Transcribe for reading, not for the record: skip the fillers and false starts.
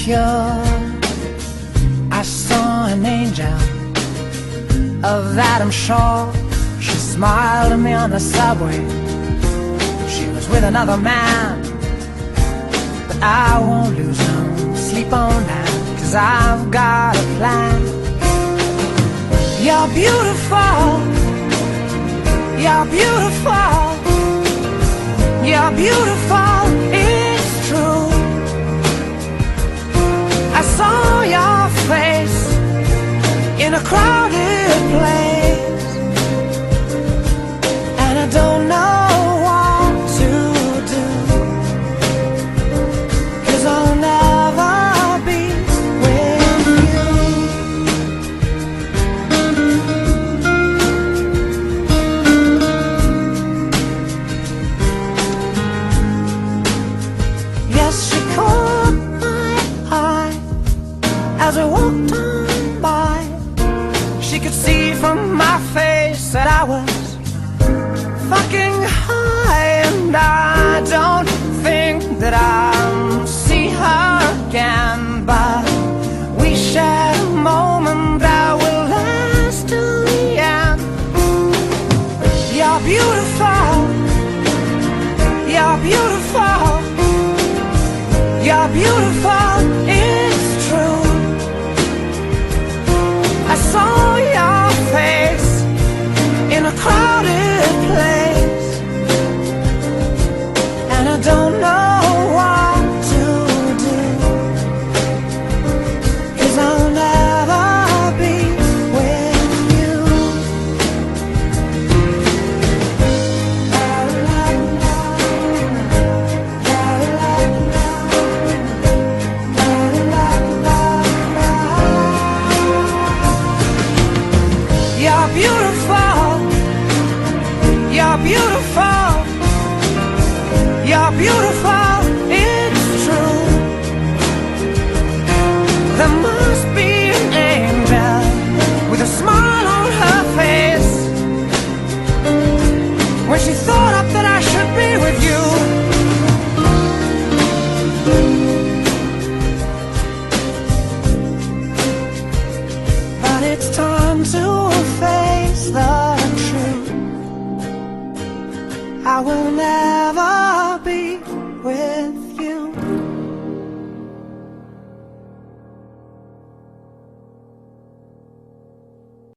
pure. I saw an angel, of that I'm sure. She smiled at me on the subway. She was with another man, but I won't lose no sleep on that, 'cause I've got a plan. You're beautiful, you're beautiful, you're beautiful, it's true. I saw your face in a crowded place, and I don't know what to do, 'cause I'll never be with you. Yes, she caught my eye as I walked on by. She could see from my face that I was fucking high, and I don't think that I'll see her again, but we shared a moment that will last till the end. You're beautiful, you're beautiful, you're beautiful, it's true. I saw your face in a crowded place, and I don't know what to do, 'cause I'll never be with you. You're beautiful, you're beautiful, you're beautiful, it's true. There must be an angel with a smile on her face when she thought up that I should be with you. But it's time to face the truth. I will never